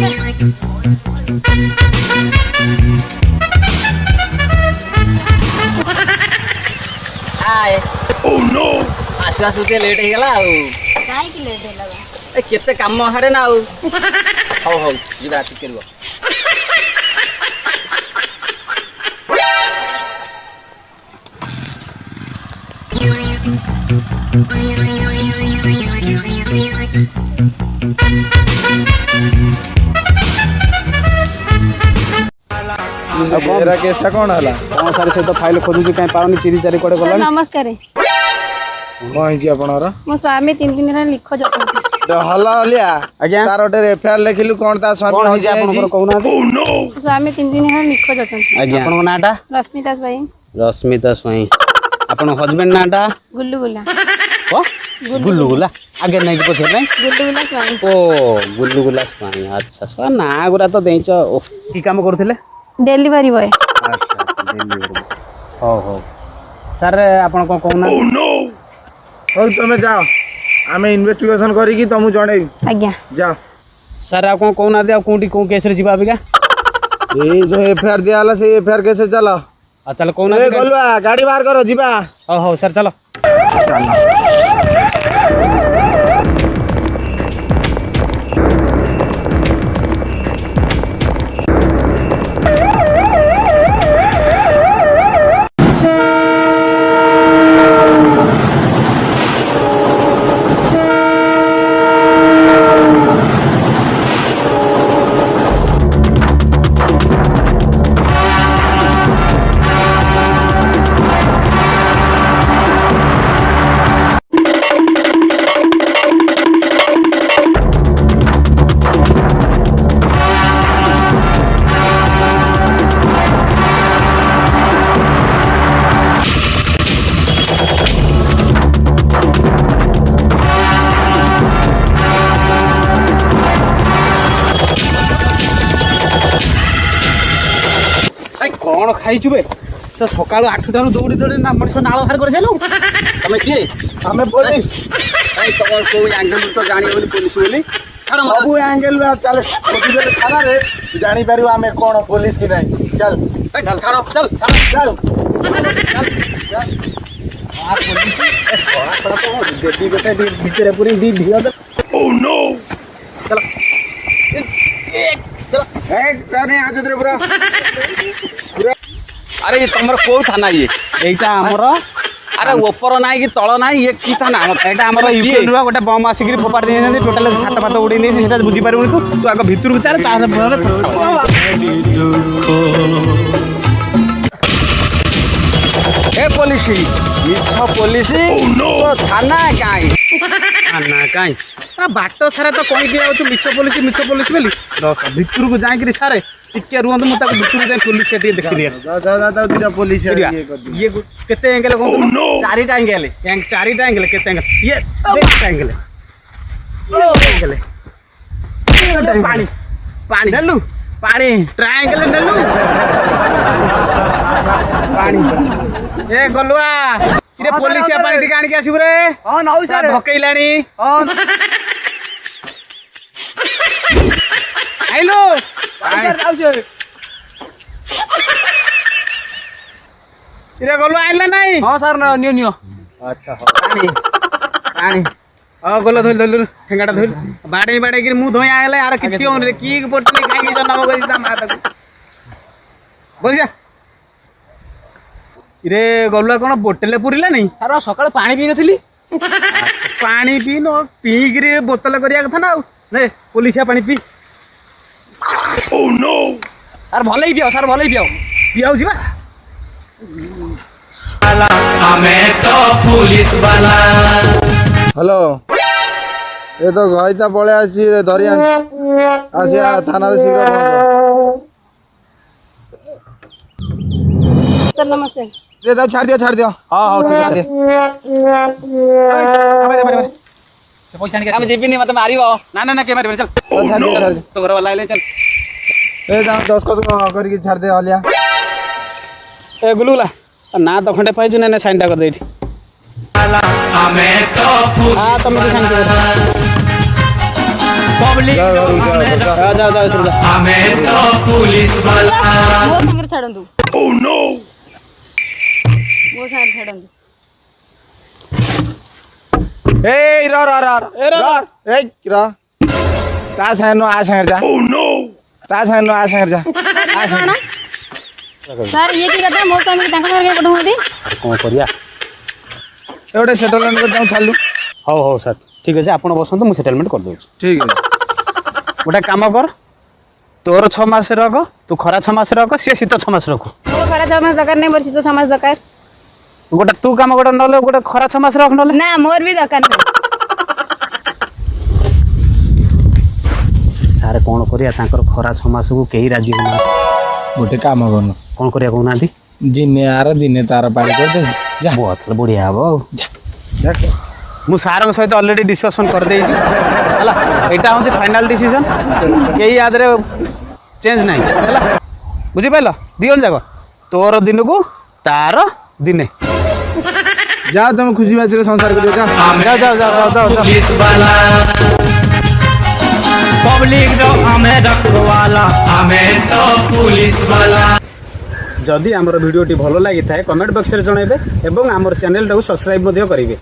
आए oh no आसु आसु के लेट हे गला काहे की लेट होला ए केते काम हाडे ना हो हो जीवा ठीक करबो एरा केसटा कोन हला हम सारे से तो फाइल खोदु काई पाउनी चिरी चारी कोडे गला नमस्कार कोन जी आपनर मो स्वामी 3 दिन रा लिखो जतो हला हलिया आज्ञा तार ओटे एफआईआर लेखिलु कोन ता स्वामी हो जे आपनकर कहूना ओह नो स्वामी 3 दिन रा लिखो जतो आज्ञा आपन नाटा रश्मिता स्वाई रश्मिता स्वाई आपन हस्बैंड नाटा गुल्लू गुला ओ गुल्लू गुला आगे नहीं पछे नहीं गुल्लू गुला स्वाई ओ गुल्लू गुला स्वाई अच्छा सो ना गुरा तो देइछ की काम करथिले डिलीवरी बॉय अच्छा अच्छा डिलीवरी हो हो सर आपन को कहूना ओह नो हो तुम जाओ आमे इन्वेस्टिगेशन करी कि तुम जणै आज्ञा जाओ सर आप को कहूना दे कोंटी को केस रे जीवा बिगा ए जो एफआईआर दियाला से एफआईआर केस चलो आ चल कहूना ए गलवा गाड़ी बाहर करो जीवा हो हो सर चलो चलो कौन खाई बे से सकाल 8 टाणु दौड़ी दौड़ी ना मनीष नाल बाहर कर जालु तमे किए हमें पुलिस भाई तमर को एंगल तो जानी बोली पुलिस बोली छाड़ बाबू एंगल में चल मोटिवेट थाना रे जानी पारू हमें कौन पुलिस की नहीं चल छाड़ो चल चल आ पुलिस थोड़ा तो देती गोटे भीतर पूरी दी धियो दे ओह नो चलो चलो एक तने आज दे पूरा अरे ये तमर को थाना ये एटा हमर अरे ऊपर नाइ कि तळ नाइ ये की थाना एटा हमर यूपी रुवा गोटे बम आसिकरी फोपाड़ दे जंदी टोटल छात पात उड़ी दे सेटा बुझी पारबो तू आगे भीतर को चाल चाल ए पुलिस मिछ पुलिस तो थाना काई थाना काई आ बाट सारा तो कोई दिया तू मिछ पुलिस बोली दस भीतर को जाई कि सारे टिके रुहंतु मु ताको भीतर जाई पुलिस सेठी देखि दिया जा दिना पुलिस ये केते एंगल कोन चारिटा एंगल केते एंगल ये देख एंगल ये एंगल पानी पानी नेलु पानी ट्रायंगल नेलु पानी ए गलुआ रे पुलिस पानी टिका आनी के आसीबु रे हां नौ सर धकेइलानी हां आइलो इरे गलु आइला नहीं हां सर नियो नियो अच्छा पानी पानी आ गलो धोल धोल ठेंगाटा धोल बाडे कि मु धोई आइला यार किछि होन रे की पोटली खाइ के जन्म करि ता माता बसिया इरे गलुआ कोन बोतले पुरिला नहीं सर सकाळ पानी पी नथिली पानी पी नो पी गिरी बोतल करिया कथा ना ने पुलिसिया पानी पी ओह नो सर भलै पियो सर भलै पियो पियाउ जिबा हमें तो पुलिस वाला हेलो ये तो घाईता पळे आसी धरी आसिया थाना रे शीघ्र पहुंच सर नमस्ते रे तो छाड़ दियो हां हां ठीक है अबे से पैसा निकाल हम जेबी नहीं मत मारियो ना ना के मारियो चल छाड़ दियो तो घर वाला आइले चल ए जा 10 को करके छाड़ दे हलिया ए गुलुला ना तो खंडे पाइजु ना साइनटा कर देठी हमें तो हां तुम साइन कर पब्लिक ଯାଅ, तो ଘରକୁ ଯାଅ, हमें ଯାଅ। ଯାଅ ଯାଅ ଏଥର ଯାଅ। हमें तो पुलिस वाला ମୋ ସାଙ୍ଗରେ ଛାଡ଼ନ୍ତୁ ମୋ ସାଙ୍ଗରେ ଛାଡ଼ନ୍ତୁ ଏଇ ର ର ର ଏଇ ର ତା ସାଙ୍ଗେ ନୁହଁ ଆ ସାଙ୍ଗରେ ଯା ତା ସାଙ୍ଗେ ନୁହଁ ଆ ସାଙ୍ଗରେ ଯା ଆ ସାଙ୍ଗରେ ସାର୍ ଇଏ କି କଥା ମୋ ସ୍ୱାମୀ ତାଙ୍କ ସାଙ୍ଗରେ କାଇଁ ପଠାଉଛନ୍ତି କ'ଣ କରିବା ଏ ଗୋଟେ ସେଟଲମେଣ୍ଟ କରି ତାଙ୍କୁ ଛାଡ଼ିଲୁ ହଉ ହଉ ସାର୍ ଠିକ୍ ଅଛି ଆପଣ ବସନ୍ତୁ ମୁଁ ସେଟଲମେଣ୍ଟ କରିଦେଉଛି ଠିକ୍ ଅଛି ଗୋଟେ କାମ କର ତୋର 6 ମାସ ରଖ ତୁ ଖରା 6 ମାସ ରଖ ସିଏ ଶୀତ 6 ମାସ ରଖୁ ମୋର ଖରା 6 ମାସ ଦରକାର ନାହିଁ ମୋର ଶୀତ 6 ମାସ ଦରକାର ଗୋଟେ ତୁ କାମ ଗୋଟେ ନହେଲେ ଗୋଟେ ଖରା 6 ମାସ ରଖ ନହେଲେ ନା ମୋର ବି ଦରକାର ନାହିଁ ସାର୍ କ'ଣ କରିବା ତାଙ୍କର ଖରା 6 ମାସକୁ କେହି ରାଜି ହେଉନାହାନ୍ତି ଗୋଟେ କାମ କରୁନୁ କ'ଣ କରିବା କହୁନାହାନ୍ତି ଦିନେ ଆର ଦିନେ ତାର ପାଳି କରିଦେ ଯା ବହୁତ ବଢ଼ିଆ ହବ ଆଉ ଯା ମୁଁ ସାର୍ଙ୍କ ସହିତ ଅଲରେଡ଼ି ଡିସ୍କସନ୍ କରିଦେଇଛି ହେଲା ଏଇଟା ହେଉଛି ଫାଇନାଲ୍ ଡିସିଜନ୍ କେହି ୟା ଦେହରେ ଚେଞ୍ଜ ନାହିଁ ହେଲା ବୁଝିପାରିଲ ଦୁଇ ଜଣ ଯାକ ତୋର ଦିନକୁ ତାର ଦିନେ ଯାଅ ତମେ ଖୁସି ବାସିରେ ସଂସାର କରିବ ଯା ଯାଅ ଯାଅ ଯାଅ ଯାଅ ଯାଅ पुलिस वाला पब्लिक तो हमें रखवाला हमें तो पुलिस वाला ଯଦି ଆମର ଭିଡ଼ିଓଟି ଭଲ ଲାଗିଥାଏ କମେଣ୍ଟ ବକ୍ସରେ ଜଣାଇବେ ଏବଂ ଆମର ଚ୍ୟାନେଲଟାକୁ ସବସ୍କ୍ରାଇବ୍ ମଧ୍ୟ କରିବେ